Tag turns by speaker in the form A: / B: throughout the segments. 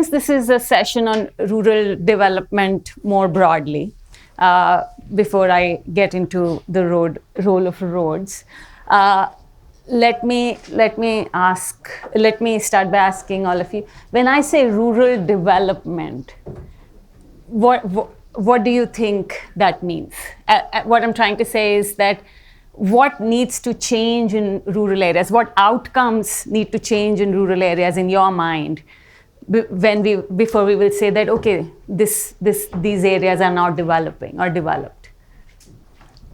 A: since this is a session on rural development more broadly, before I get into the role of roads, let me start by asking all of you, when I say rural development, what do you think that means? What I'm trying to say is that what needs to change in rural areas? What outcomes need to change in rural areas in your mind before we will say that, okay, these areas are now developing or developed?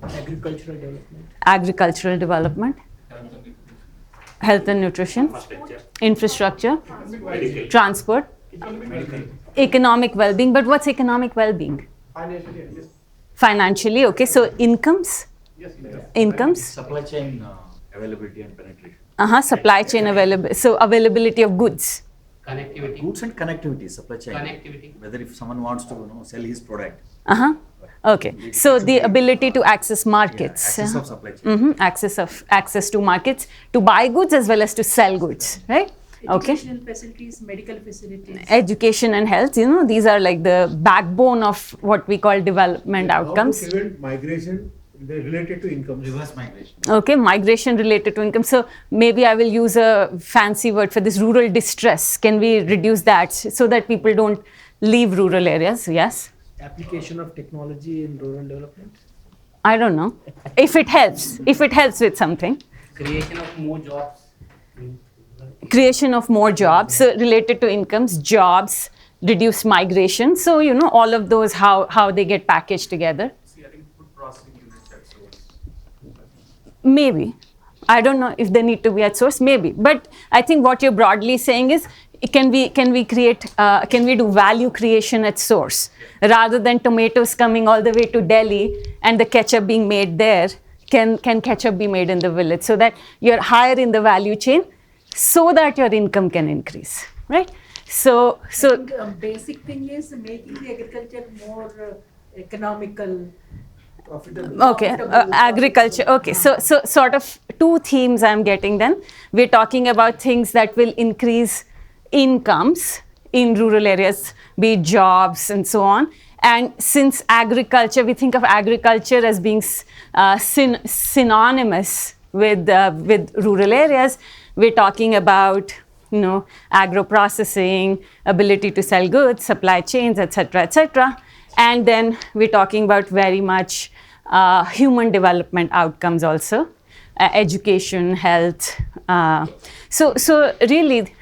B: Agricultural development.
A: Agricultural development. Health and nutrition. Infrastructure. Transport. Economic well-being. But what's economic well-being? Financially, okay. So incomes. Incomes.
C: Supply chain availability and penetration.
A: Supply chain availability. So availability of goods.
D: Connectivity.
C: Goods and connectivity, supply chain.
D: Connectivity.
C: Whether if someone wants to sell his product.
A: Okay. So the ability to access markets.
C: Access of supply chain.
A: Access to markets to buy goods as well as to sell goods, right?
E: Educational facilities, medical facilities.
A: Education and health, these are like the backbone of what we call development outcomes.
B: How to prevent migration related to income.
C: Reverse migration.
A: Okay, migration related to income. So maybe I will use a fancy word for this, rural distress. Can we reduce that so that people don't leave rural areas? Yes?
B: Application of technology in rural development?
A: I don't know. If it helps with something.
D: Creation of more jobs.
A: Creation of more jobs related to incomes, jobs, reduced migration. So, all of those, how they get packaged together. Maybe. I don't know if they need to be at source, maybe. But I think what you're broadly saying is, can we do value creation at source? Rather than tomatoes coming all the way to Delhi and the ketchup being made there, can ketchup be made in the village? So that you're higher in the value chain, so that your income can increase, right? So
E: I think, basic thing is making the agriculture more economical.
B: Profitable.
A: Okay, agriculture. Okay, so sort of two themes I'm getting then. We're talking about things that will increase incomes in rural areas, be it jobs and so on. And since agriculture, we think of agriculture as being synonymous with rural areas, we're talking about agro-processing, ability to sell goods, supply chains, etc. And then we're talking about very much human development outcomes also, education, health. So really,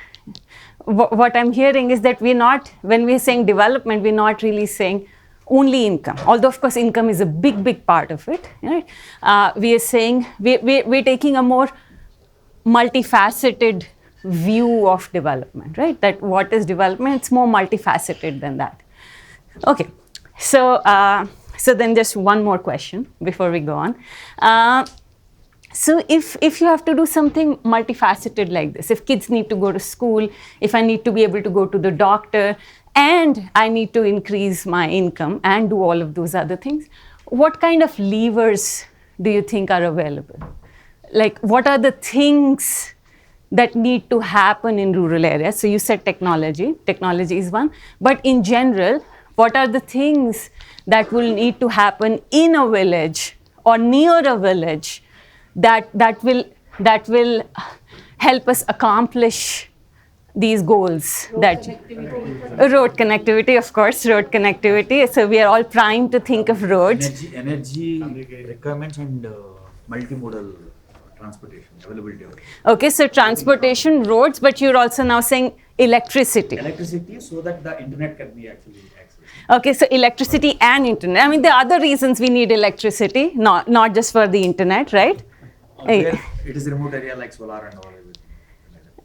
A: what I'm hearing is that when we're saying development, we're not really saying only income. Although, of course, income is a big part of it. Right? We are saying we're taking a more multifaceted view of development, right? That what is development? It's more multifaceted than that. Okay. So then just one more question before we go on. So if you have to do something multifaceted like this, if kids need to go to school, if I need to be able to go to the doctor, and I need to increase my income and do all of those other things, what kind of levers do you think are available? Like, what are the things that need to happen in rural areas? So you said technology is one, but in general, what are the things that will need to happen in a village or near a village that will help us accomplish these goals? Road connectivity, of course, road connectivity. So we are all primed to think of roads.
C: Energy requirements and multimodal transportation, availability of it.
A: Okay, so transportation, roads, but you're also now saying electricity.
C: Electricity, so that the internet can be actually accessed.
A: Okay, so electricity and internet. I mean, there are other reasons we need electricity, not just for the internet, right?
C: Where it is remote area like solar and all everything.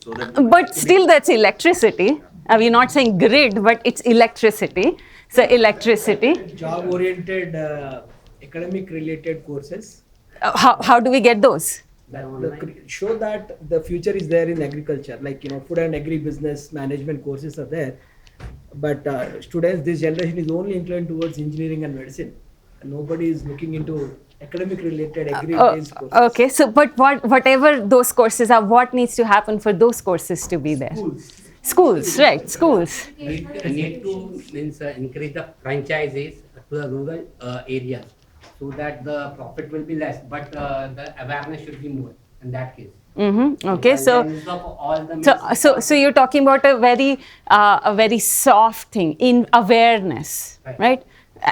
C: So that
A: but still, that's electricity. We're not saying grid, but it's electricity. So electricity.
B: Job-oriented, academic-related courses.
A: How do we get those?
B: Show that the future is there in agriculture, like food and agri-business management courses are there, but students, this generation is only inclined towards engineering and medicine, and nobody is looking into academic related agri-based courses.
A: Okay, so but whatever those courses are, what needs to happen for those courses to be there? Schools, right? Schools.
D: Need to means increase the franchises to the rural areas so that the profit will be less, but the awareness should be more in that case.
A: Okay,
D: And
A: so.
D: then use of all the
A: So you're talking about a very soft thing in awareness, right?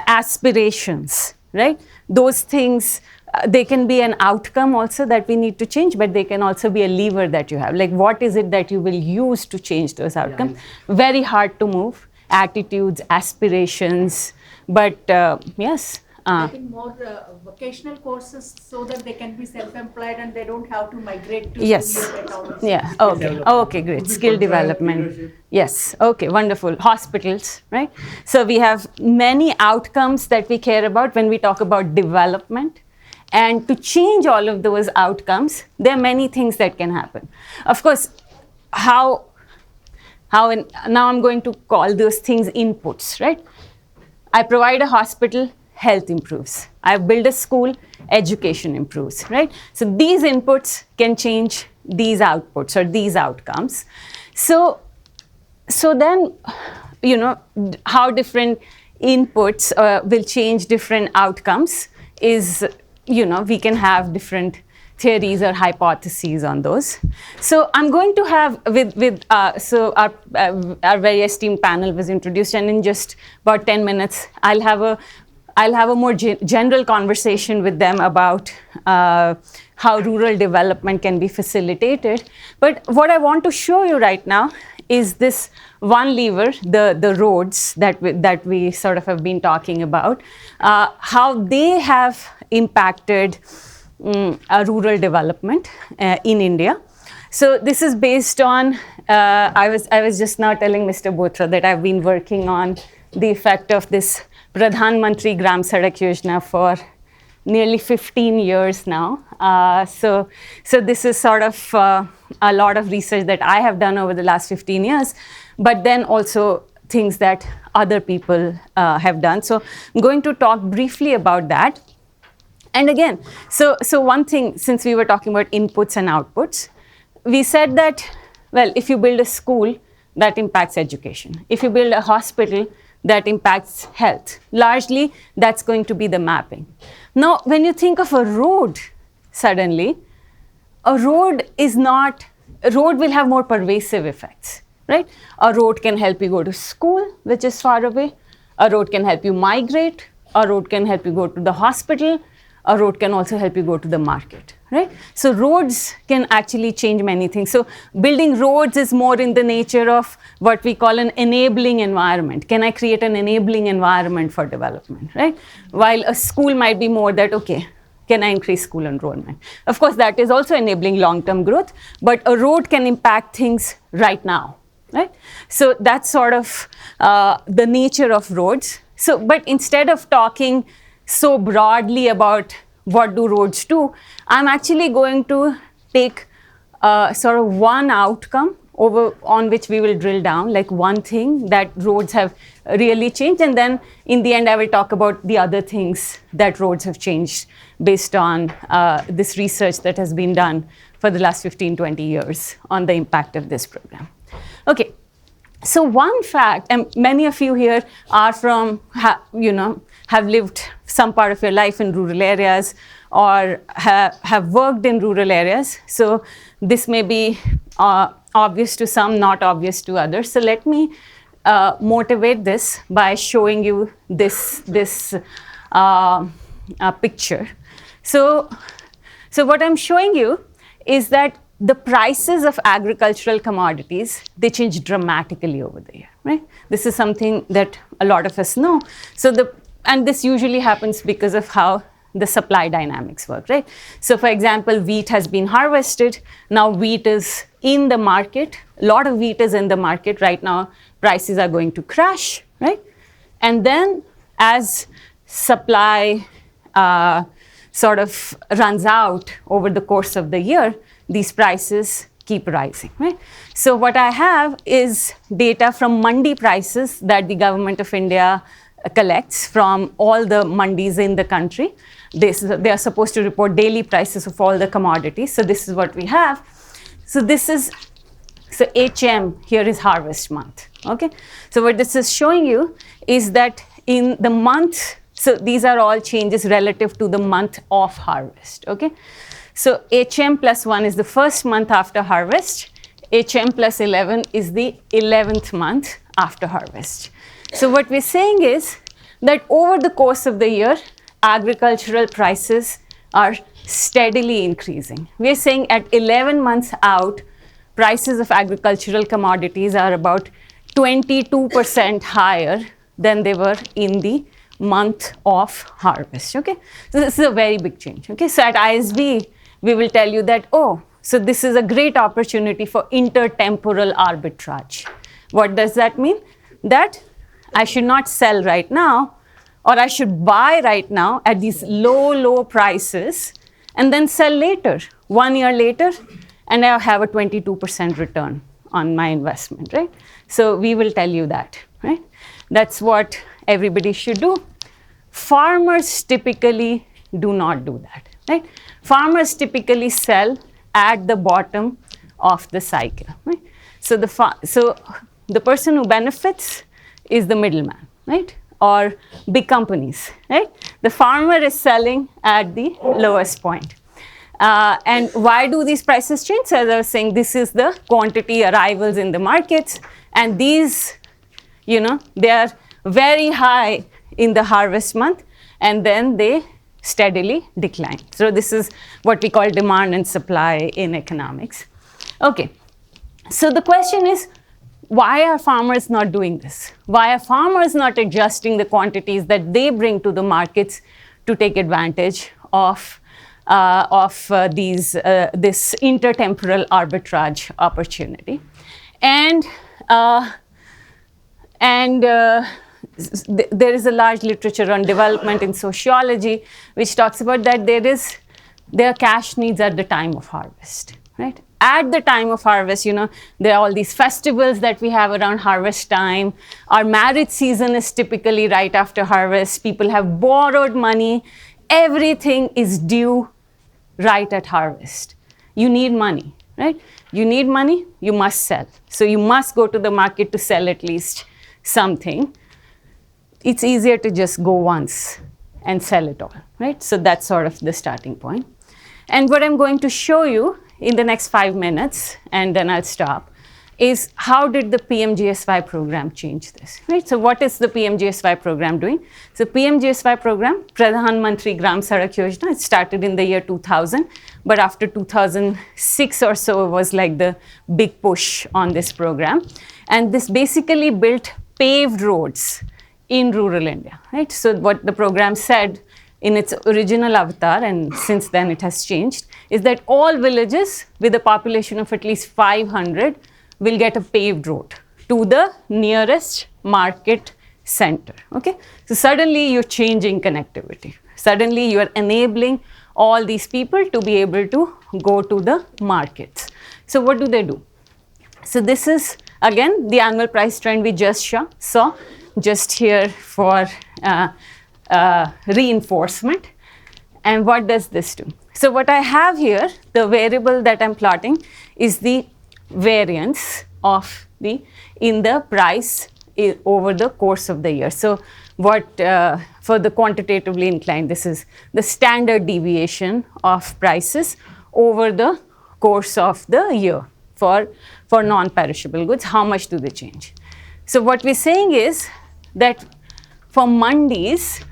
A: Aspirations, right? Those things, they can be an outcome also that we need to change, but they can also be a lever that you have. Like, what is it that you will use to change those outcomes? Very hard to move. Attitudes, aspirations, but yes.
E: I think more vocational courses so that they can be self-employed and they don't have to migrate to
A: Yes.
E: nearby towns.
A: Yeah. Okay. Okay. Great. Skill development. Yes. Okay. Wonderful. Hospitals, right? So we have many outcomes that we care about when we talk about development. And to change all of those outcomes, there are many things that can happen. Of course, now I'm going to call those things inputs, right? I provide a hospital, health improves. I build a school, education improves, right? So these inputs can change these outputs or these outcomes. So then, how different inputs will change different outcomes is, we can have different theories or hypotheses on those. So I'm going to have so our very esteemed panel was introduced, and in just about 10 minutes, I'll have a more general conversation with them about how rural development can be facilitated. But what I want to show you right now is this one lever, the roads that we sort of have been talking about, how they have impacted rural development in India. So this is based on, I was just now telling Mr. Bothra that I've been working on the effect of this Pradhan Mantri Gram Sadak Yojana for nearly 15 years now. So this is sort of a lot of research that I have done over the last 15 years, but then also things that other people have done. So I'm going to talk briefly about that. And again, so one thing, since we were talking about inputs and outputs, we said that, well, if you build a school, that impacts education. If you build a hospital, that impacts health. Largely, that's going to be the mapping. Now, when you think of a road, suddenly, a road will have more pervasive effects, right? A road can help you go to school, which is far away. A road can help you migrate. A road can help you go to the hospital. A road can also help you go to the market, right? So roads can actually change many things. So building roads is more in the nature of what we call an enabling environment. Can I create an enabling environment for development, right? While a school might be more that, okay, can I increase school enrollment? Of course, that is also enabling long-term growth, but a road can impact things right now, right? So that's sort of the nature of roads. So, but instead of talking so broadly about what do roads do, I'm actually going to take sort of one outcome on which we will drill down, like one thing that roads have really changed, and then in the end I will talk about the other things that roads have changed based on this research that has been done for the last 15-20 years on the impact of this program. Okay. So one fact, and many of you here are from, have lived some part of your life in rural areas or have worked in rural areas. So this may be obvious to some, not obvious to others. So let me motivate this by showing you this picture. So what I'm showing you is that the prices of agricultural commodities, they change dramatically over the year, right? This is something that a lot of us know. And this usually happens because of how the supply dynamics work, right? So for example, wheat has been harvested. Now wheat is in the market. A lot of wheat is in the market right now. Prices are going to crash, right? And then as supply sort of runs out over the course of the year, these prices keep rising, right? So what I have is data from mandi prices that the government of India collects from all the mandis in the country. They are supposed to report daily prices of all the commodities. So this is what we have. So this is So HM here is harvest month. Okay. So what this is showing you is that in the month, so these are all changes relative to the month of harvest. Okay. So HM plus 1 is the first month after harvest. HM plus 11 is the 11th month after harvest. So what we're saying is that over the course of the year, agricultural prices are steadily increasing. We're saying at 11 months out, prices of agricultural commodities are about 22% higher than they were in the month of harvest. Okay, so this is a very big change. Okay, so at ISB, we will tell you that, oh, so this is a great opportunity for intertemporal arbitrage. What does that mean? That I should not sell right now, or I should buy right now at these low prices and then sell later, 1 year later, and I have a 22% return on my investment, right? So we will tell you that, right? That's what everybody should do. Farmers typically do not do that, right? Farmers typically sell at the bottom of the cycle, right? So the person who benefits is the middleman, right? Or big companies, right? The farmer is selling at the lowest point. And why do these prices change? So as I was saying, this is the quantity arrivals in the markets, and these, you know, they are very high in the harvest month, and then they steadily decline. So this is what we call demand and supply in economics. Okay, so the question is, why are farmers not doing this? Why are farmers not adjusting the quantities that they bring to the markets to take advantage of this intertemporal arbitrage opportunity? And there is a large literature on development in sociology which talks about that there are cash needs at the time of harvest, right? At the time of harvest, you know, there are all these festivals that we have around harvest time. Our marriage season is typically right after harvest. People have borrowed money. Everything is due right at harvest. You need money, right? You need money, you must sell. So you must go to the market to sell at least something. It's easier to just go once and sell it all, right? So that's sort of the starting point. And what I'm going to show you in the next 5 minutes, and then I'll stop, is how did the PMGSY program change this, right? So what is the PMGSY program doing? So PMGSY program, Pradhan Mantri Gram Sadak Yojana, it started in the year 2000, but after 2006 or so, it was like the big push on this program. And this basically built paved roads in rural India, right? So what the program said in its original avatar, and since then it has changed, is that all villages with a population of at least 500 will get a paved road to the nearest market center, okay? So suddenly you're changing connectivity. Suddenly you are enabling all these people to be able to go to the markets. So what do? So this is, again, the annual price trend we just saw, just here for reinforcement. And what does this do? So what I have here, the variable that I'm plotting is the variance of in the price over the course of the year. So what, for the quantitatively inclined, this is the standard deviation of prices over the course of the year for non-perishable goods. How much do they change? So what we're saying is that for mandis,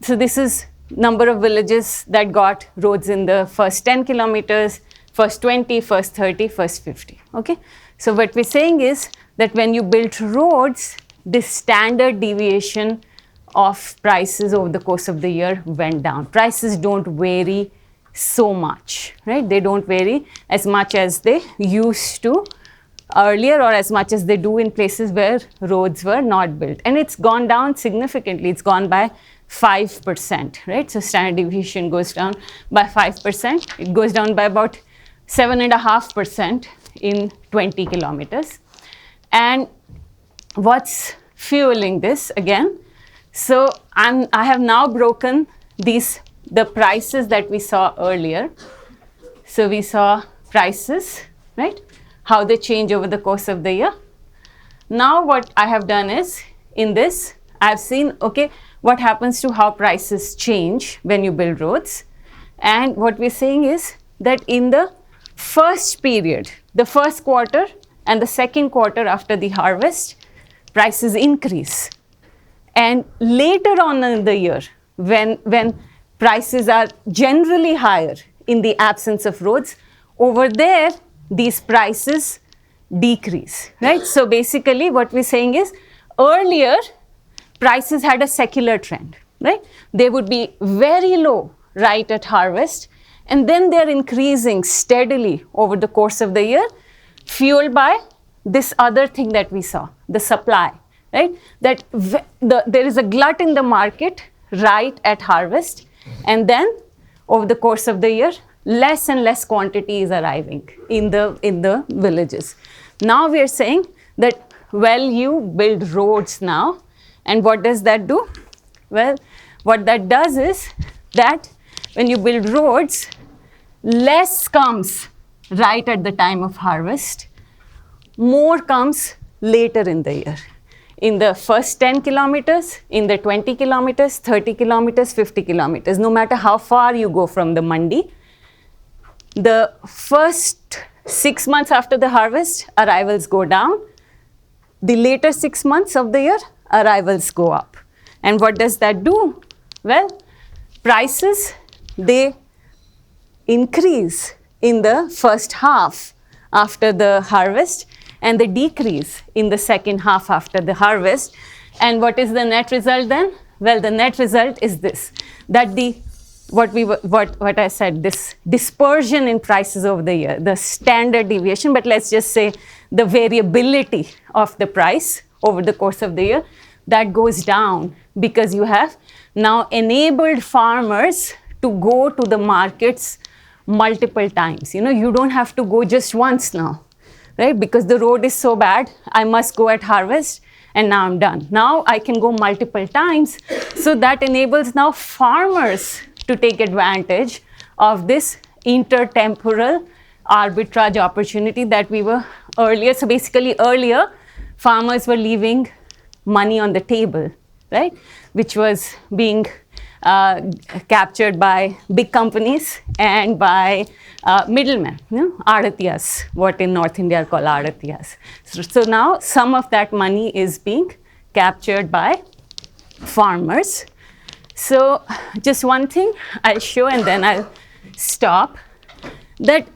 A: so this is number of villages that got roads in the first 10 kilometers, first 20, first 30, first 50, okay? So what we're saying is that when you build roads, this standard deviation of prices over the course of the year went down. Prices don't vary so much, right? They don't vary as much as they used to earlier, or as much as they do in places where roads were not built. And it's gone down significantly. It's gone by 5%, right? So standard deviation goes down by 5%. It goes down by about 7.5% in 20 kilometers. And what's fueling this again? So I have now broken the prices that we saw earlier. So we saw prices, right, how they change over the course of the year. Now what I have done is, in this, I've seen, okay, what happens to how prices change when you build roads. And what we're saying is that in the first period, the first quarter and the second quarter after the harvest, prices increase. And later on in the year, when prices are generally higher in the absence of roads, over there, these prices decrease, right? So basically what we're saying is, earlier, prices had a secular trend, right? They would be very low right at harvest, and then they're increasing steadily over the course of the year, fueled by this other thing that we saw, the supply, right? That there is a glut in the market right at harvest, and then over the course of the year, less and less quantity is arriving in the villages. Now we are saying that, well, you build roads now, and what does that do? Well, what that does is that when you build roads, less comes right at the time of harvest, more comes later in the year. In the first 10 kilometers, in the 20 kilometers, 30 kilometers, 50 kilometers, no matter how far you go from the mandi, the first 6 months after the harvest, arrivals go down. The later 6 months of the year, arrivals go up. And what does that do? Well, prices, they increase in the first half after the harvest, and they decrease in the second half after the harvest. And what is the net result then? Well, the net result is this, that what I said, this dispersion in prices over the year, the standard deviation, but let's just say the variability of the price over the course of the year, that goes down because you have now enabled farmers to go to the markets multiple times. You know, you don't have to go just once now, right? Because the road is so bad, I must go at harvest, and now I'm done. Now I can go multiple times. So that enables now farmers to take advantage of this intertemporal arbitrage opportunity that we were earlier. So basically earlier, farmers were leaving money on the table, right? Which was being captured by big companies and by middlemen, you know, adatiyas, what in North India are called adatiyas. So now some of that money is being captured by farmers. So just one thing I'll show and then I'll stop. That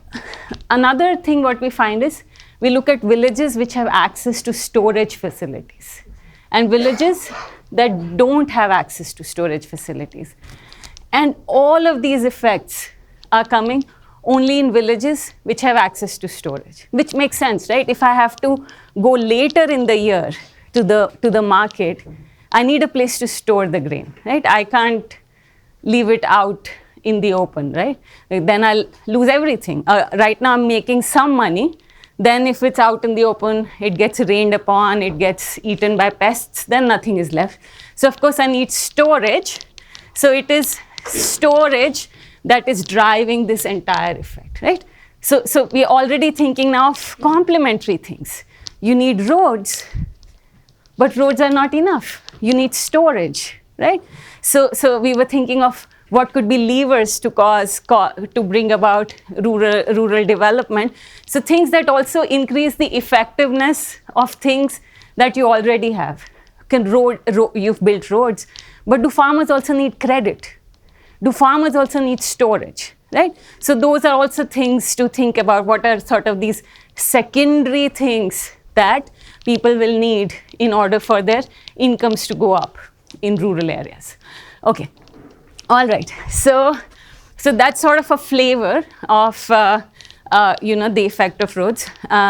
A: another thing what we find is, we look at villages which have access to storage facilities and villages that don't have access to storage facilities. And all of these effects are coming only in villages which have access to storage, which makes sense, right? If I have to go later in the year to the market, I need a place to store the grain, right? I can't leave it out in the open, right? Then I'll lose everything. Right now I'm making some money. Then if it's out in the open, it gets rained upon, it gets eaten by pests, then nothing is left. So of course I need storage. So it is storage that is driving this entire effect, right? So we're already thinking now of complementary things. You need roads, but roads are not enough. You need storage, right? So we were thinking of what could be levers to bring about rural development. So things that also increase the effectiveness of things that you already have. You've built roads, but do farmers also need credit? Do farmers also need storage, right? So those are also things to think about. What are sort of these secondary things that people will need in order for their incomes to go up in rural areas? Okay. All right, so that's sort of a flavor of the effect of roads.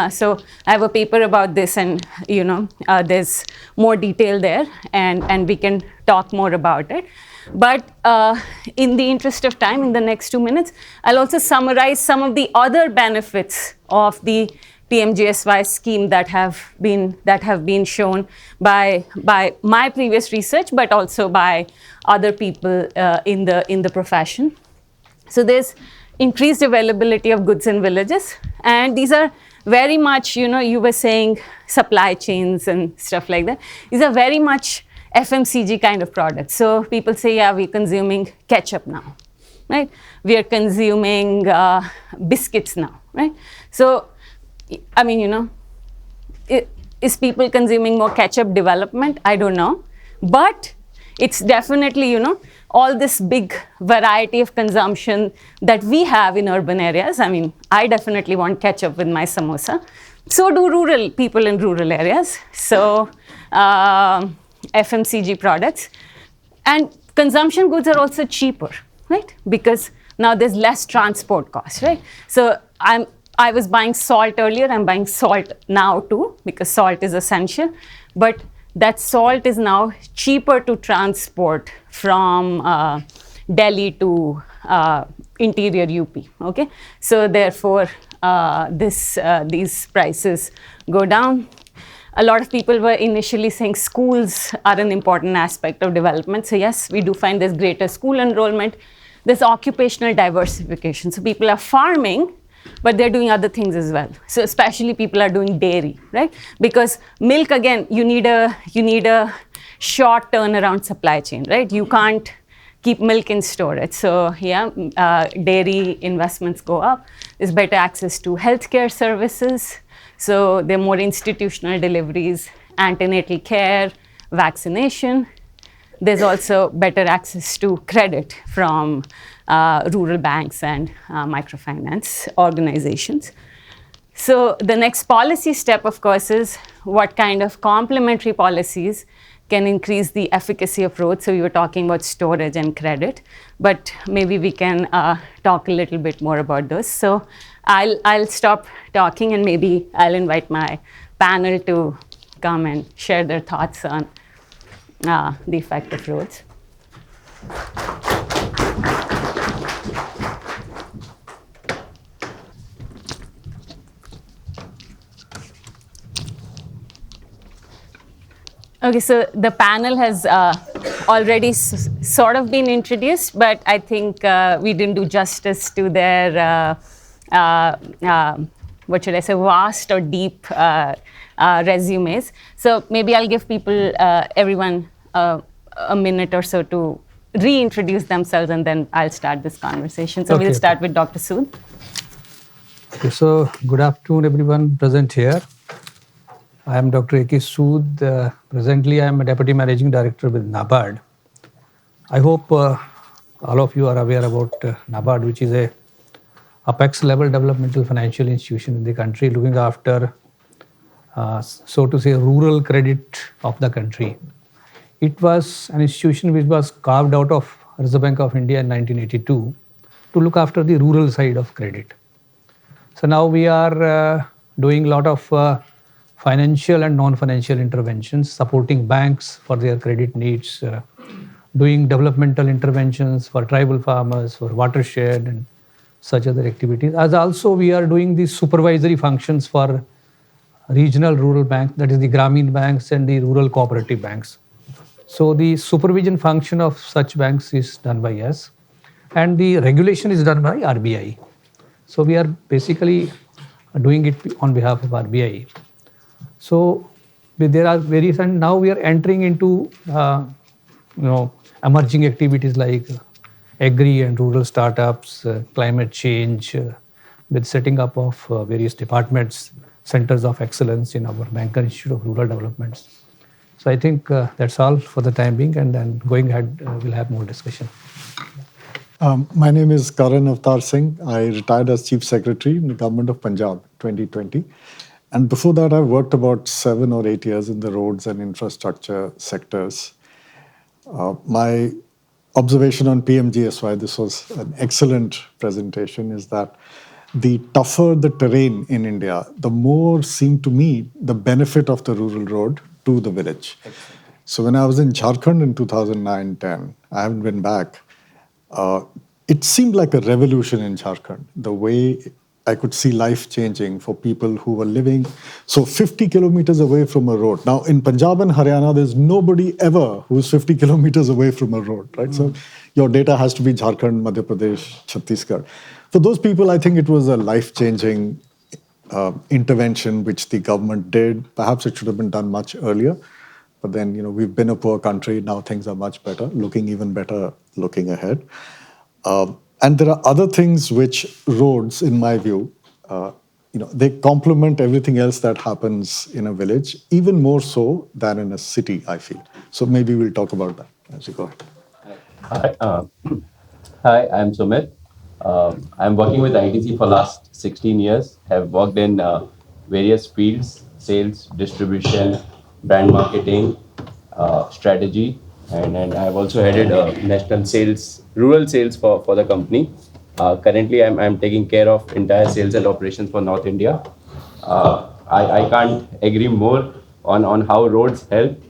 A: So I have a paper about this, and there's more detail there, and we can talk more about it. But in the interest of time, in the next 2 minutes, I'll also summarize some of the other benefits of the PMGSY scheme that have been shown by my previous research, but also by other people in the profession. So there's increased availability of goods in villages, and these are very much, you were saying supply chains and stuff like that. These are very much FMCG kind of products. So people say, yeah, we're consuming ketchup now, right? We are consuming biscuits now, right? So, I mean, is people consuming more ketchup development? I don't know. But it's definitely, all this big variety of consumption that we have in urban areas. I mean, I definitely want ketchup with my samosa. So do rural people in rural areas. So FMCG products. And consumption goods are also cheaper, right? Because now there's less transport costs, right? So I was buying salt earlier. I'm buying salt now too, because salt is essential. But that salt is now cheaper to transport from Delhi to interior UP, okay? So therefore, these prices go down. A lot of people were initially saying schools are an important aspect of development. So yes, we do find there's greater school enrollment. There's occupational diversification. So people are farming, but they're doing other things as well. So especially people are doing dairy, right? Because milk, again, you need a short turnaround supply chain, right? You can't keep milk in storage. So yeah, dairy investments go up. There's better access to healthcare services. So there are more institutional deliveries, antenatal care, vaccination. There's also better access to credit from rural banks and microfinance organizations. So the next policy step, of course, is what kind of complementary policies can increase the efficacy of roads. So we were talking about storage and credit, but maybe we can talk a little bit more about those. So I'll stop talking and maybe I'll invite my panel to come and share their thoughts on the effect of roads. Okay, so the panel has already sort of been introduced, but I think we didn't do justice to their, what should I say, vast or deep resumes. So maybe I'll give people, everyone, a minute or so to reintroduce themselves, and then I'll start this conversation. So we'll start with Dr. Sood.
F: Okay, so good afternoon, everyone present here. I am Dr. A.K. Sood. Presently, I am a Deputy Managing Director with NABARD. I hope all of you are aware about NABARD, which is a apex level developmental financial institution in the country looking after, so to say, rural credit of the country. It was an institution which was carved out of Reserve Bank of India in 1982 to look after the rural side of credit. So now we are doing a lot of financial and non-financial interventions, supporting banks for their credit needs, doing developmental interventions for tribal farmers, for watershed and such other activities. As also we are doing the supervisory functions for regional rural banks, that is the Grameen banks and the rural cooperative banks. So the supervision function of such banks is done by us, and the regulation is done by RBI. So we are basically doing it on behalf of RBI. So there are various, and now we are entering into emerging activities like agri and rural startups, climate change, with setting up of various departments, centers of excellence in our Banker Institute of Rural Developments. So I think that's all for the time being, and then going ahead, we'll have more discussion.
G: My name is Karan Avtar Singh. I retired as Chief Secretary in the Government of Punjab 2020. And before that, I worked about 7 or 8 years in the roads and infrastructure sectors. My observation on PMGSY, this was an excellent presentation, is that the tougher the terrain in India, the more seemed to me the benefit of the rural road to the village. So when I was in Jharkhand in 2009-10, I haven't been back, it seemed like a revolution in Jharkhand, the way I could see life changing for people who were living 50 kilometers away from a road. Now in Punjab and Haryana, there's nobody ever who's 50 kilometers away from a road, right? So your data has to be Jharkhand, Madhya Pradesh, Chhattisgarh. For those people, I think it was a life-changing intervention which the government did. Perhaps it should have been done much earlier. But then, we've been a poor country. Now things are much better, looking even better, looking ahead. And there are other things which roads, in my view, they complement everything else that happens in a village, even more so than in a city, I feel. So maybe we'll talk about that as we go ahead.
H: Hi, I'm Sumit. I'm working with ITC for last 16 years. Have worked in various fields: sales, distribution, brand marketing, strategy, and I've also headed national sales, rural sales for the company. Currently, I'm taking care of entire sales and operations for North India. I can't agree more on how roads help.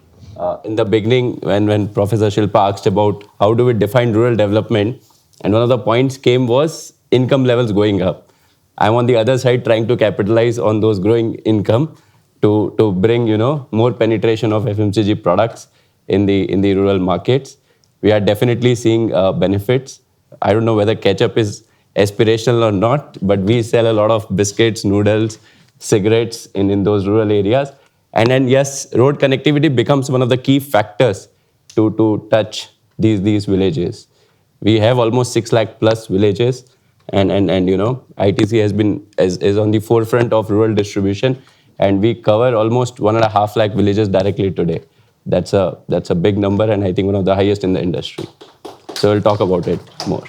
H: In the beginning, when Professor Shilpa asked about how do we define rural development, and one of the points came was income levels going up. I'm on the other side trying to capitalize on those growing income to bring more penetration of FMCG products in the rural markets. We are definitely seeing benefits. I don't know whether ketchup is aspirational or not, but we sell a lot of biscuits, noodles, cigarettes in those rural areas. And then yes, road connectivity becomes one of the key factors to touch these villages. We have almost 6 lakh plus villages, and ITC is on the forefront of rural distribution, and we cover almost 1.5 lakh villages directly today. That's a big number, and I think one of the highest in the industry. So we'll talk about it more.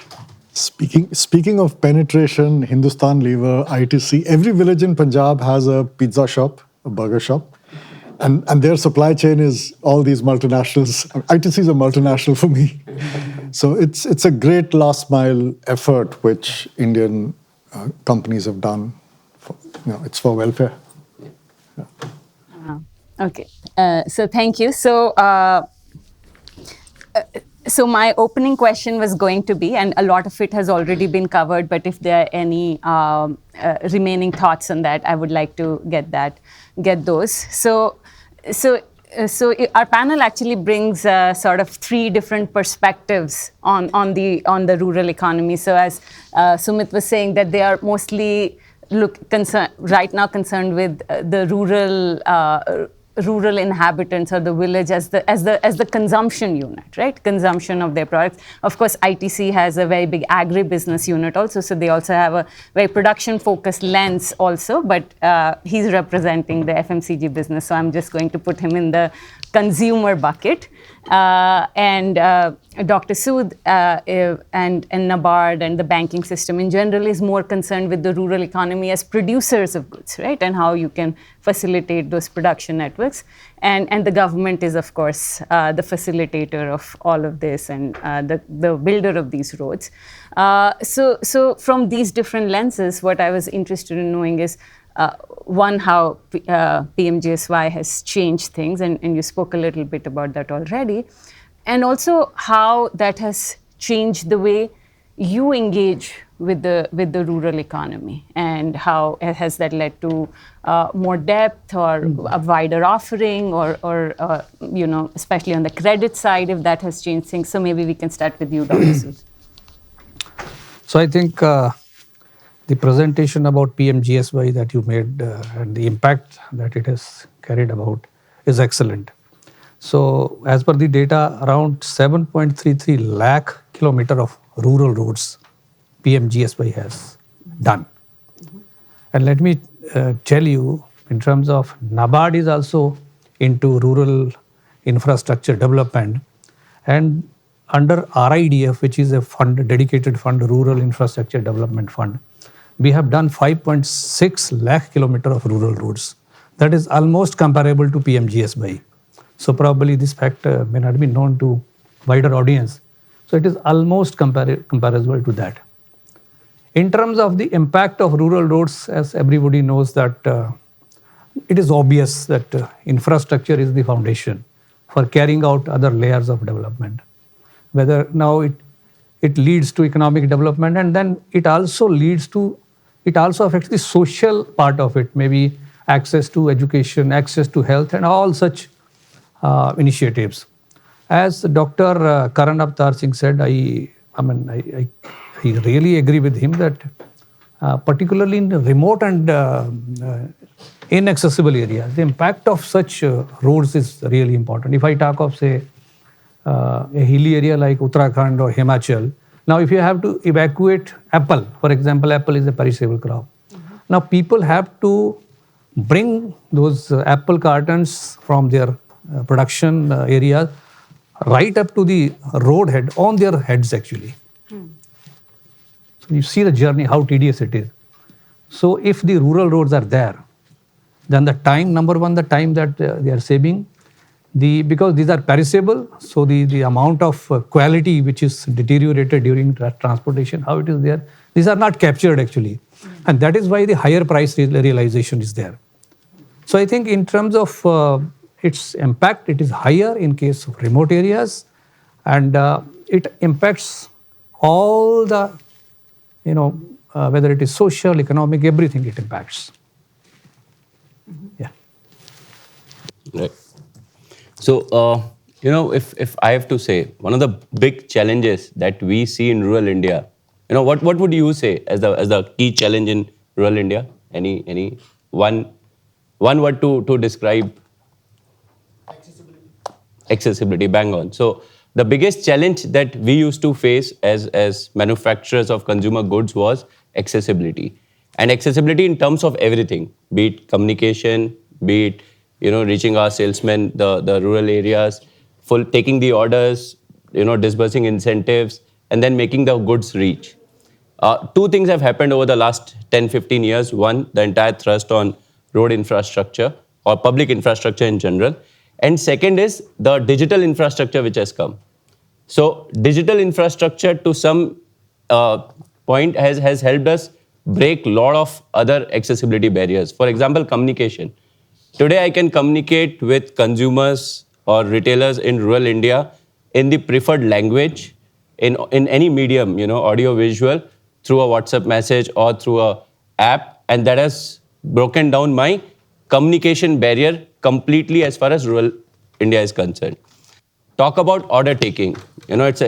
G: Speaking of penetration, Hindustan Lever, ITC, every village in Punjab has a pizza shop, a burger shop, and their supply chain is all these multinationals. ITC is a multinational for me. So it's a great last mile effort which Indian companies have done. It's for welfare.
A: Yeah. Okay. So thank you. So my opening question was going to be, and a lot of it has already been covered, but if there are any remaining thoughts on that, I would like to get those. So our panel actually brings sort of 3 different perspectives on the rural economy. So as Sumit was saying, that they are mostly right now concerned with the rural inhabitants or the village as the consumption unit, right? Consumption of their products. Of course, ITC has a very big agribusiness unit also, so they also have a very production-focused lens also, but he's representing the FMCG business, so I'm just going to put him in the consumer bucket. And Dr. Sood and NABARD and the banking system in general is more concerned with the rural economy as producers of goods, right? And how you can facilitate those production networks. And the government is, of course, the facilitator of all of this and the builder of these roads. So from these different lenses, what I was interested in knowing is, one, how PMGSY has changed things, and you spoke a little bit about that already, and also how that has changed the way you engage with the rural economy, and how has that led to more depth or a wider offering, or especially on the credit side, if that has changed things. So maybe we can start with you, Dr. Sood.
F: So I think the presentation about PMGSY that you made and the impact that it has carried about is excellent. So as per the data, around 7.33 lakh kilometer of rural roads PMGSY has done. And let me tell you, in terms of NABARD is also into rural infrastructure development, and under RIDF, which is a fund, dedicated fund, Rural Infrastructure Development Fund, we have done 5.6 lakh kilometer of rural roads. That is almost comparable to PMGSY. So probably this fact may not be known to wider audience. So it is almost comparable to that. In terms of the impact of rural roads, as everybody knows that it is obvious that infrastructure is the foundation for carrying out other layers of development. Whether now it leads to economic development, and then it also affects the social part of it, maybe access to education, access to health, and all such initiatives. As Dr. Karan Avtar Singh said, I really agree with him that particularly in the remote and inaccessible areas. The impact of such roads is really important. If I talk of, say, a hilly area like Uttarakhand or Himachal, now if you have to evacuate apple, for example, apple is a perishable crop. Now people have to bring those apple cartons from their production areas right up to the road head, on their heads actually. So you see the journey, how tedious it is. So if the rural roads are there, then the time, number one, the time that they are saving, because these are perishable, so the amount of quality which is deteriorated during transportation, how it is there, these are not captured actually. And that is why the higher price realization is there. So I think in terms of its impact, it is higher in case of remote areas, and it impacts all the, whether it is social, economic, everything it impacts. Yeah.
H: Right. So, if I have to say, one of the big challenges that we see in rural India, what would you say as the key challenge in rural India? Any one word to describe? Accessibility, bang on. So the biggest challenge that we used to face as manufacturers of consumer goods was accessibility. And accessibility in terms of everything, be it communication, be it reaching our salesmen, the rural areas, taking the orders, disbursing incentives, and then making the goods reach. Two things have happened over the last 10-15 years. One, the entire thrust on road infrastructure or public infrastructure in general. And second is the digital infrastructure which has come. So digital infrastructure to some point has helped us break a lot of other accessibility barriers. For example, communication. Today I can communicate with consumers or retailers in rural India in the preferred language, in any medium, audio, visual, through a WhatsApp message or through a app, and that has broken down my communication barrier completely as far as rural India is concerned. Talk about order taking. It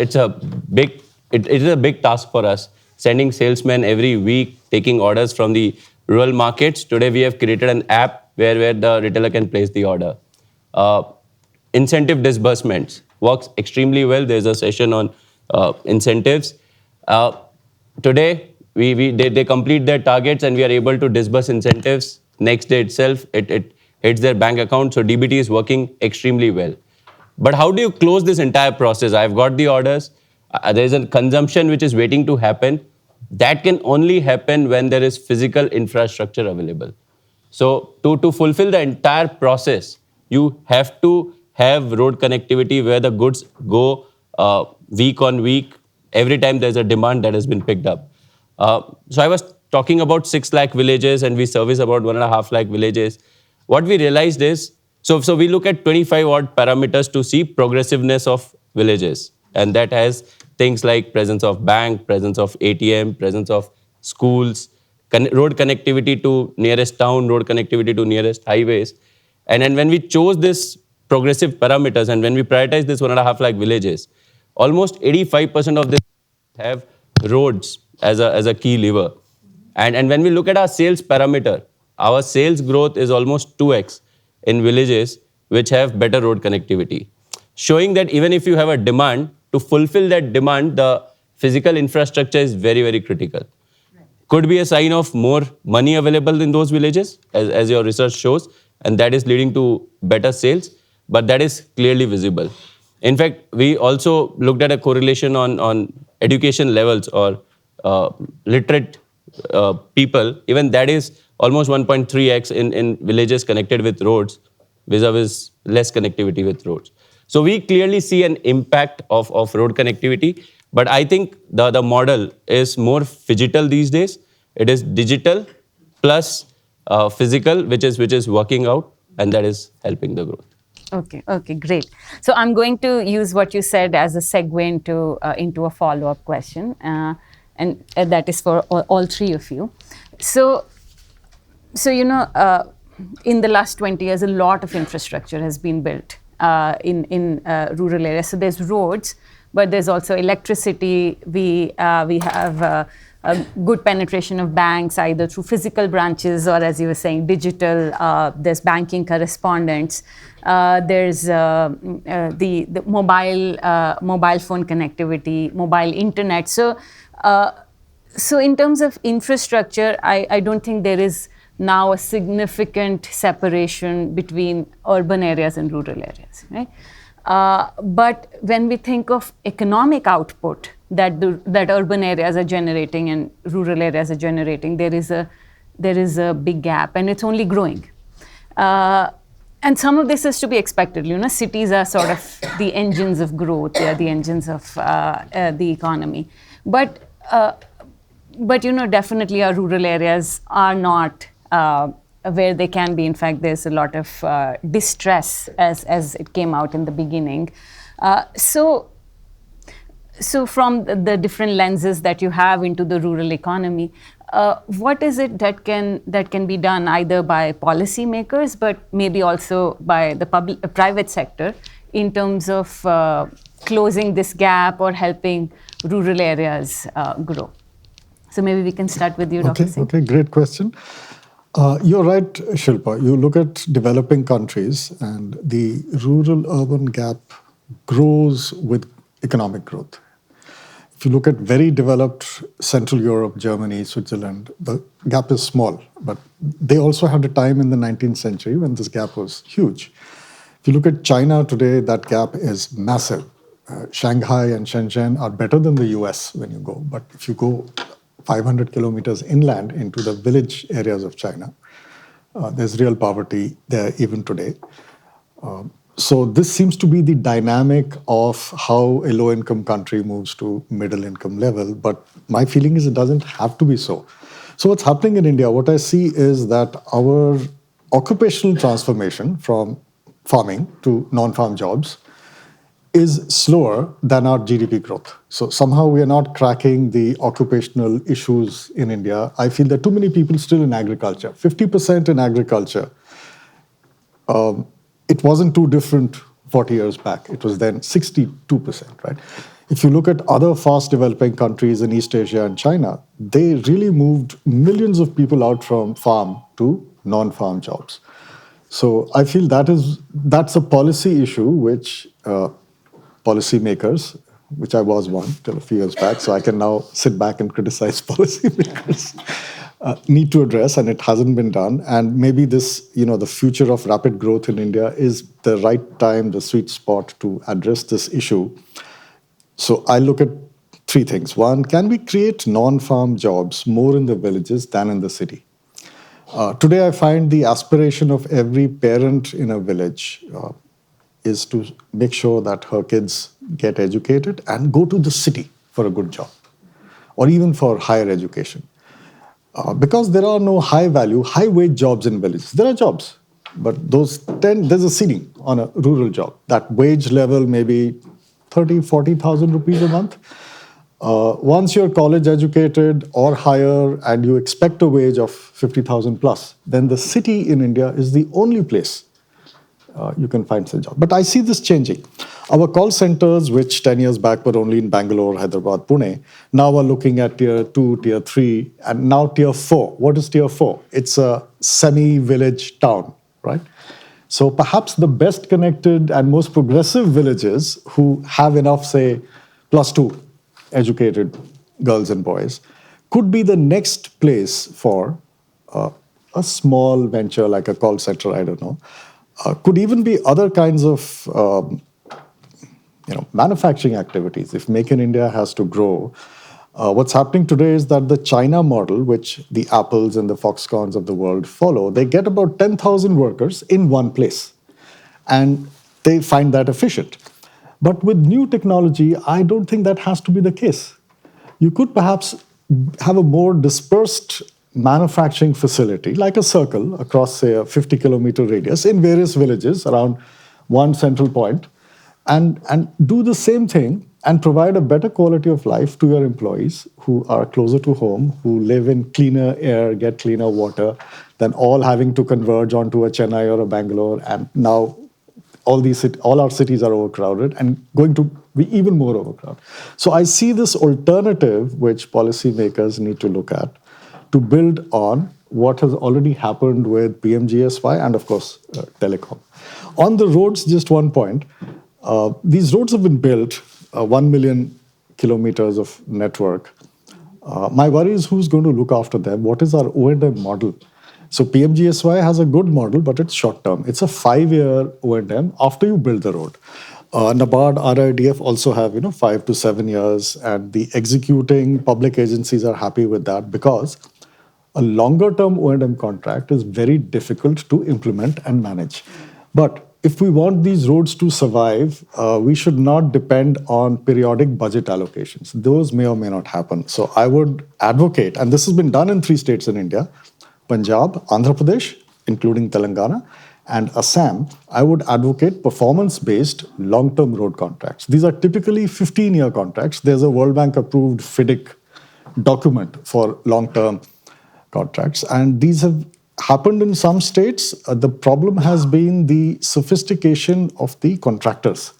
H: is a big task for us. Sending salesmen every week, taking orders from the rural markets. Today we have created an app where the retailer can place the order. Incentive disbursements works extremely well. There's a session on incentives. Today they complete their targets and we are able to disburse incentives. Next day itself, it hits their bank account. So DBT is working extremely well. But how do you close this entire process? I've got the orders. There is a consumption which is waiting to happen. That can only happen when there is physical infrastructure available. So to fulfill the entire process, you have to have road connectivity where the goods go week on week. Every time there's a demand that has been picked up. So I was talking about 6 lakh villages and we service about 1.5 lakh villages. What we realized is, so we look at 25 odd parameters to see progressiveness of villages. And that has things like presence of bank, presence of ATM, presence of schools, road connectivity to nearest town, road connectivity to nearest highways. And then when we chose this progressive parameters and when we prioritize this 1.5 lakh villages, almost 85% of this have roads as a key lever. And when we look at our sales parameter, our sales growth is almost 2x in villages which have better road connectivity. Showing that even if you have a demand, to fulfill that demand, the physical infrastructure is very, very critical. Could be a sign of more money available in those villages, as your research shows, and that is leading to better sales, but that is clearly visible. In fact, we also looked at a correlation on education levels or literate people. Even that is almost 1.3x in villages connected with roads, vis-a-vis less connectivity with roads. So we clearly see an impact of road connectivity, but I think the model is more phygital these days. It is digital plus physical, which is working out, and that is helping the growth.
A: Okay, great. So I'm going to use what you said as a segue into a follow-up question, and that is for all three of you. So in the last 20 years, a lot of infrastructure has been built in rural areas. So there's roads, but there's also electricity. We have good penetration of banks, either through physical branches or, as you were saying, digital. There's banking correspondents. There's the mobile phone connectivity, mobile internet. So in terms of infrastructure, I don't think there is now a significant separation between urban areas and rural areas, right? But when we think of economic output that urban areas are generating and rural areas are generating, there is a big gap, and it's only growing. And some of this is to be expected. Cities are sort of the engines of growth. They are the engines of the economy. But definitely our rural areas are not where they can be. In fact, there's a lot of distress as it came out in the beginning. So from the different lenses that you have into the rural economy, what is it that can be done either by policymakers, but maybe also by the private sector in terms of closing this gap or helping rural areas grow? So maybe we can start with you, Dr. Singh.
G: Okay, great question. You're right, Shilpa. You look at developing countries and the rural-urban gap grows with economic growth. If you look at very developed Central Europe, Germany, Switzerland, the gap is small, but they also had a time in the 19th century when this gap was huge. If you look at China today, that gap is massive. Shanghai and Shenzhen are better than the US when you go, but if you go 500 kilometers inland into the village areas of China, there's real poverty there even today. So this seems to be the dynamic of how a low-income country moves to middle-income level, but my feeling is it doesn't have to be so. So what's happening in India, what I see is that our occupational transformation from farming to non-farm jobs is slower than our GDP growth. So somehow we are not cracking the occupational issues in India. I feel there are too many people still in agriculture, 50% in agriculture. It wasn't too different 40 years back. It was then 62%, right? If you look at other fast developing countries in East Asia and China, they really moved millions of people out from farm to non-farm jobs. So I feel that's a policy issue which policymakers, which I was one till a few years back, so I can now sit back and criticize policymakers, need to address, and it hasn't been done. And maybe this, the future of rapid growth in India is the right time, the sweet spot to address this issue. So I look at three things. One, can we create non-farm jobs more in the villages than in the city? Today, I find the aspiration of every parent in a village is to make sure that her kids get educated and go to the city for a good job, or even for higher education. Because there are no high-value, high-wage jobs in villages. There are jobs, but there's a ceiling on a rural job. That wage level may be 30,000, 40,000 rupees a month. Once you're college educated or higher and you expect a wage of 50,000 plus, then the city in India is the only place you can find such a job. But I see this changing. Our call centers, which 10 years back were only in Bangalore, Hyderabad, Pune, now are looking at tier 2, tier 3, and now tier 4. What is tier 4? It's a semi-village town, right? So perhaps the best connected and most progressive villages who have enough, say, +2 educated girls and boys could be the next place for a small venture like a call center, I don't know. Could even be other kinds of manufacturing activities. If Make in India has to grow, what's happening today is that the China model, which the Apples and the Foxcons of the world follow, they get about 10,000 workers in one place. And they find that efficient. But with new technology, I don't think that has to be the case. You could perhaps have a more dispersed manufacturing facility, like a circle across, say, a 50-kilometer radius in various villages around one central point, and do the same thing and provide a better quality of life to your employees who are closer to home, who live in cleaner air, get cleaner water, than all having to converge onto a Chennai or a Bangalore and now all our cities are overcrowded and going to be even more overcrowded. So I see this alternative which policymakers need to look at to build on what has already happened with PMGSY and of course telecom. On the roads, just one point. These roads have been built, 1 million kilometers of network. My worry is who's going to look after them? What is our O&M model? So PMGSY has a good model, but it's short term. It's a 5-year O&M after you build the road. NABARD, RIDF also have 5 to 7 years, and the executing public agencies are happy with that because a longer term O&M contract is very difficult to implement and manage. But if we want these roads to survive, we should not depend on periodic budget allocations. Those may or may not happen. So I would advocate, and this has been done in 3 states in India, Punjab, Andhra Pradesh, including Telangana, and Assam, I would advocate performance-based long-term road contracts. These are typically 15-year contracts. There's a World Bank approved FIDIC document for long-term contracts, and these have happened in some states. The problem has been the sophistication of the contractors.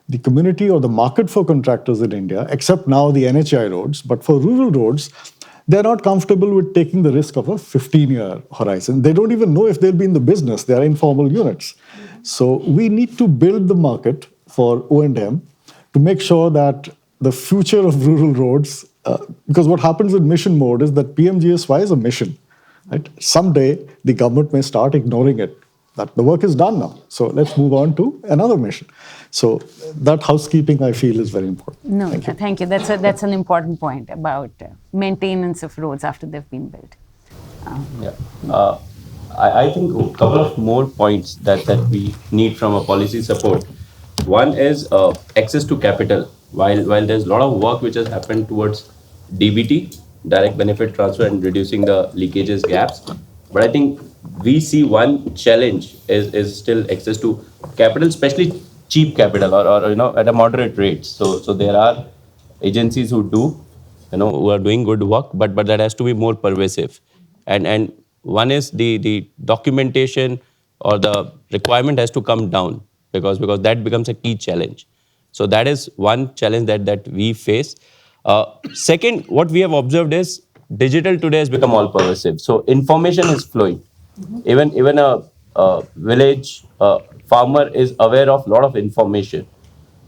G: The community or the market for contractors in India, except now the NHI roads, but for rural roads, they're not comfortable with taking the risk of a 15-year horizon. They don't even know if they'll be in the business. They are informal units. So we need to build the market for O&M to make sure that the future of rural roads, because what happens in mission mode is that PMGSY is a mission. Right? Someday, the government may start ignoring it, that the work is done now. So let's move on to another mission. So that housekeeping, I feel, is very important.
A: No, thank you. That's an important point about maintenance of roads after they've been built.
H: I think a couple of more points that we need from a policy support. One is access to capital. While there's a lot of work which has happened towards DBT, direct benefit transfer, and reducing the leakages gaps, but I think we see one challenge is still access to capital, especially cheap capital or at a moderate rate. So there are agencies who who are doing good work, but that has to be more pervasive. And one is the documentation or the requirement has to come down because that becomes a key challenge. So that is one challenge that we face. Second, what we have observed is digital today has become all pervasive. So information is flowing. Even a village farmer is aware of a lot of information.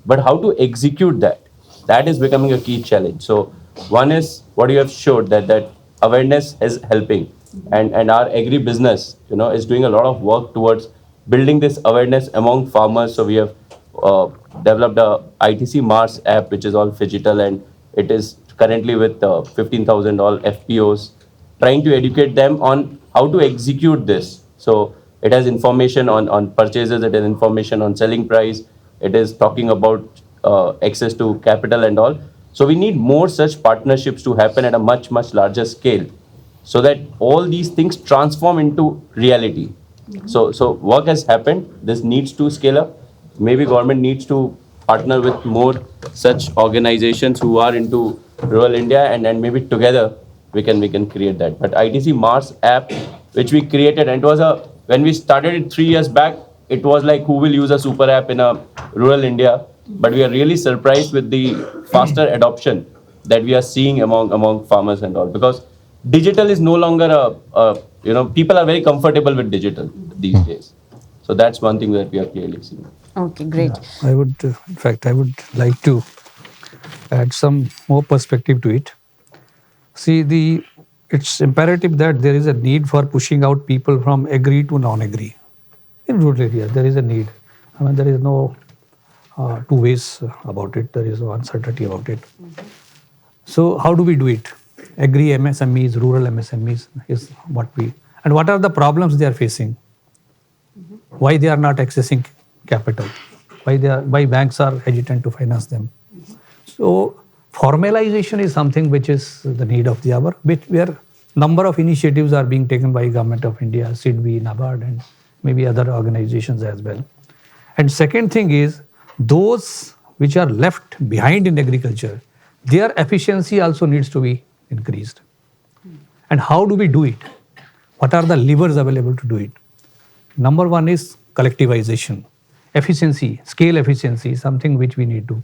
H: But how to execute that is becoming a key challenge. So one is what you have showed that awareness is helping. And our agri-business is doing a lot of work towards building this awareness among farmers. So we have developed a ITC Mars app, which is all digital, and it is currently with 15,000 all FPOs, trying to educate them on how to execute this. So it has information on purchases, it has information on selling price, it is talking about access to capital and all. So we need more such partnerships to happen at a much, much larger scale so that all these things transform into reality. So work has happened, this needs to scale up. Maybe government needs to partner with more such organizations who are into rural India, and maybe together we can create that. But ITC Mars app, which we created, and it was when we started it 3 years back, it was like, who will use a super app in a rural India? But we are really surprised with the faster adoption that we are seeing among farmers and all, because digital is no longer people are very comfortable with digital these days. So that's one thing that we are clearly seeing.
A: Okay, great.
F: I would like to add some more perspective to it. See, it's imperative that there is a need for pushing out people from agri to non-agri. In rural area, there is a need. I mean, there is no two ways about it. There is no uncertainty about it. So how do we do it? Agri MSMEs, rural MSMEs is what are the problems they are facing? Why they are not accessing capital? Why banks are hesitant to finance them? So formalization is something which is the need of the hour, where number of initiatives are being taken by Government of India, ISB, NABARD, and maybe other organizations as well. And second thing is, those which are left behind in agriculture, their efficiency also needs to be increased. And how do we do it? What are the levers available to do it? Number one is collectivization. efficiency, scale efficiency, something which we need to.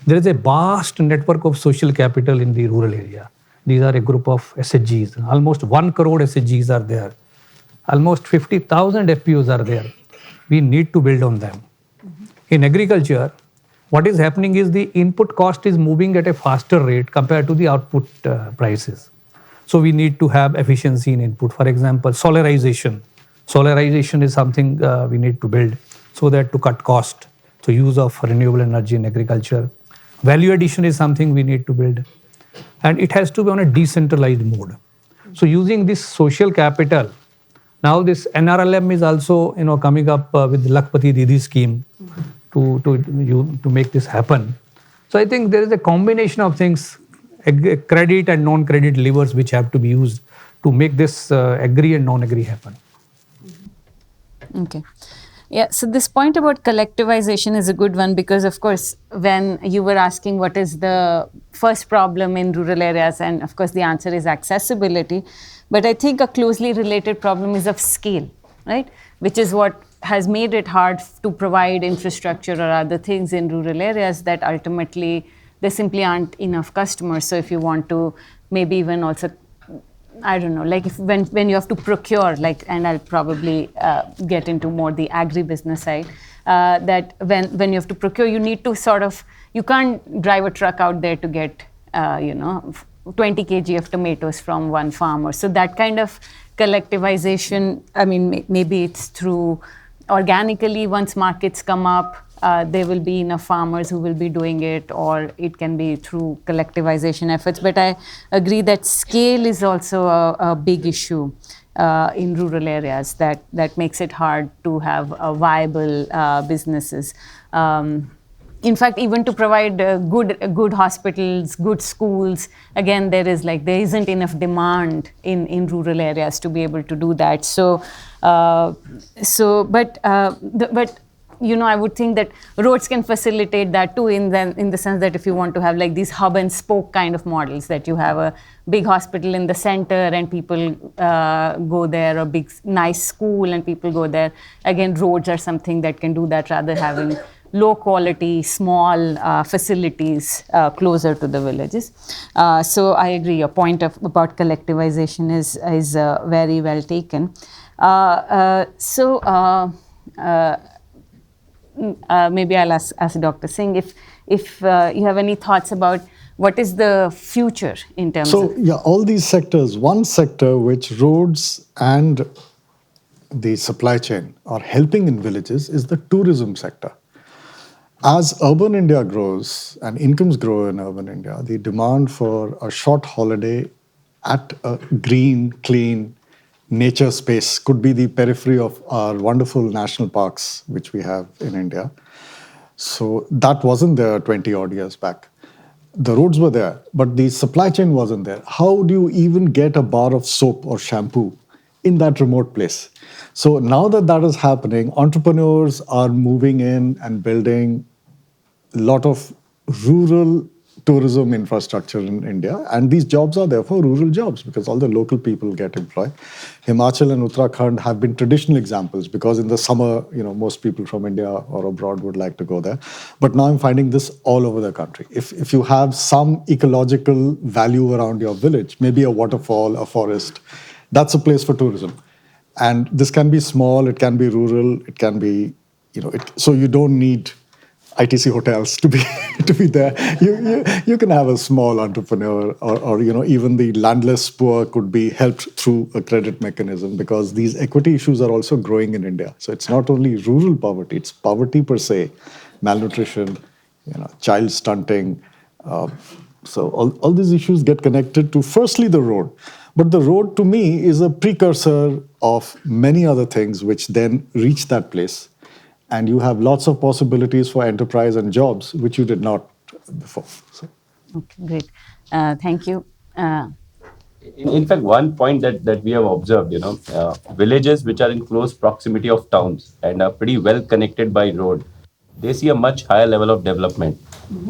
F: There is a vast network of social capital in the rural area. These are a group of SHGs. Almost 1 crore SHGs are there. Almost 50,000 FPOs are there. We need to build on them. In agriculture, what is happening is the input cost is moving at a faster rate compared to the output prices. So we need to have efficiency in input. For example, solarization. Solarization is something we need to build so that to cut cost. So use of renewable energy in agriculture. Value addition is something we need to build. And it has to be on a decentralized mode. So using this social capital, now this NRLM is also coming up with Lakpati Didi scheme to make this happen. So I think there is a combination of things, credit and non-credit levers which have to be used to make this agree and non-agree happen.
A: Okay. Yeah, so this point about collectivization is a good one because, of course, when you were asking what is the first problem in rural areas, and of course the answer is accessibility, but I think a closely related problem is of scale, right? Which is what has made it hard to provide infrastructure or other things in rural areas that ultimately there simply aren't enough customers. So if you want to maybe even also, I don't know, like if when you have to procure, like, and I'll probably get into more the agribusiness side, that when you have to procure, you need to sort of, you can't drive a truck out there to get, 20 kg of tomatoes from one farmer. So that kind of collectivization, I mean, maybe it's through organically, once markets come up, there will be enough farmers who will be doing it, or it can be through collectivization efforts. But I agree that scale is also a big issue in rural areas that makes it hard to have viable businesses. In fact, even to provide good hospitals, good schools, again, there isn't enough demand in rural areas to be able to do that. But I would think that roads can facilitate that too, in the sense that if you want to have like these hub and spoke kind of models, that you have a big hospital in the center and people go there, or big nice school and people go there. Again, roads are something that can do that, rather having low quality, small facilities closer to the villages. So I agree, your point about collectivization is very well taken. Maybe I'll ask Dr. Singh if you have any thoughts about what is the future in terms of...
G: So, yeah, all these sectors, one sector which roads and the supply chain are helping in villages is the tourism sector. As urban India grows and incomes grow in urban India, the demand for a short holiday at a green, clean, nature space could be the periphery of our wonderful national parks, which we have in India. So that wasn't there 20 odd years back. The roads were there, but the supply chain wasn't there. How do you even get a bar of soap or shampoo in that remote place? So now that is happening, entrepreneurs are moving in and building a lot of rural tourism infrastructure in India, and these jobs are therefore rural jobs because all the local people get employed. Himachal and Uttarakhand have been traditional examples because in the summer, most people from India or abroad would like to go there. But now I'm finding this all over the country. If you have some ecological value around your village, maybe a waterfall, a forest, that's a place for tourism. And this can be small, it can be rural, it can be, so you don't need ITC hotels to be there. You can have a small entrepreneur, or even the landless poor could be helped through a credit mechanism, because these equity issues are also growing in India. So it's not only rural poverty, it's poverty per se, malnutrition, child stunting. So all these issues get connected to firstly the road. But the road to me is a precursor of many other things which then reach that place. And you have lots of possibilities for enterprise and jobs, which you did not before. So.
A: Okay, great. Thank you.
H: In fact, one point that we have observed, villages which are in close proximity of towns and are pretty well connected by road, they see a much higher level of development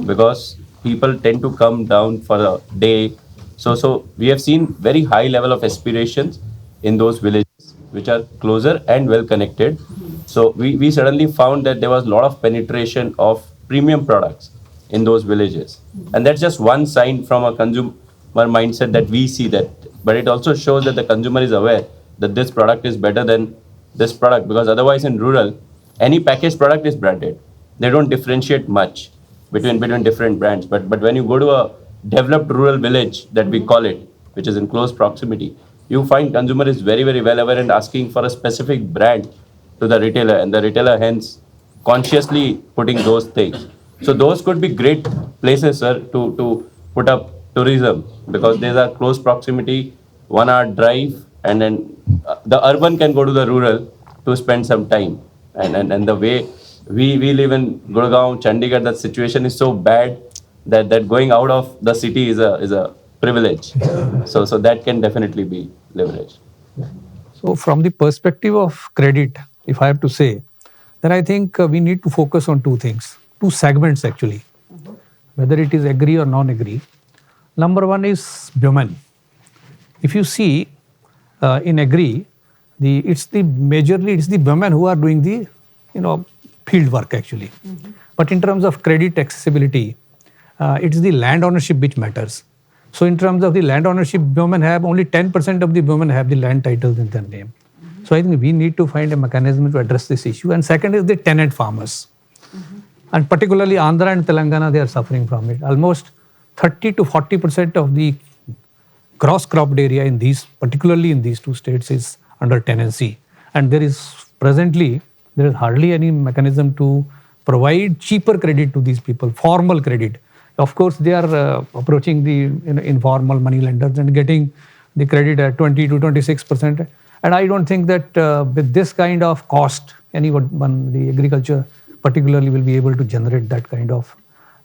H: because people tend to come down for a day. So we have seen very high level of aspirations in those villages which are closer and well connected. So we suddenly found that there was a lot of penetration of premium products in those villages. And that's just one sign from a consumer mindset that we see that. But it also shows that the consumer is aware that this product is better than this product, because otherwise in rural, any packaged product is branded. They don't differentiate much between different brands. But when you go to a developed rural village, that we call it, which is in close proximity, you find consumer is very, very well aware and asking for a specific brand to the retailer, and the retailer hence consciously putting those things. So those could be great places, sir, to put up tourism, because there's a close proximity, 1 hour drive, and then the urban can go to the rural to spend some time. And the way we live in Gurgaon, Chandigarh, that situation is so bad that going out of the city is a privilege. So that can definitely be leveraged.
F: So from the perspective of credit, if I have to say, then I think we need to focus on two things, two segments actually, whether it is agri or non-agri. Number one is women. If you see in agri, it's the women who are doing the field work actually. But in terms of credit accessibility, it's the land ownership which matters. So in terms of the land ownership, women have only 10% of the women have the land titles in their name. So I think we need to find a mechanism to address this issue. And second is the tenant farmers. And particularly Andhra and Telangana, they are suffering from it. Almost 30 to 40% of the gross cropped area in these, particularly in these two states, is under tenancy. And there is hardly any mechanism to provide cheaper credit to these people, formal credit. Of course, they are approaching the informal money lenders and getting the credit at 20 to 26%. And I don't think that with this kind of cost, anyone, the agriculture particularly, will be able to generate that kind of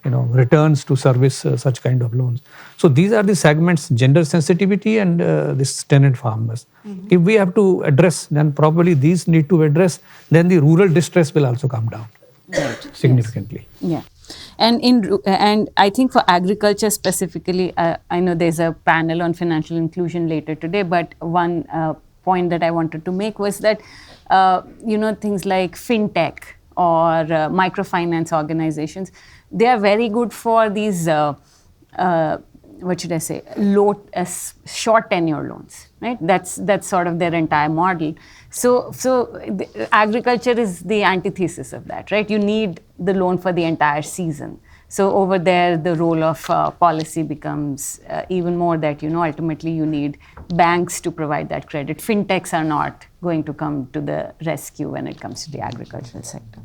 F: returns to service such kind of loans. So these are the segments: gender sensitivity and this tenant farmers. If we have to address, then probably these need to address, then the rural distress will also come down significantly.
A: Yes. Yeah. And I think for agriculture specifically, I know there's a panel on financial inclusion later today, but one point that I wanted to make was that, things like fintech or microfinance organizations, they are very good for these, short tenure loans, right? That's sort of their entire model. So agriculture is the antithesis of that, right? You need the loan for the entire season. So over there, the role of policy becomes even more that, ultimately you need banks to provide that credit. Fintechs are not going to come to the rescue when it comes to the agricultural sector.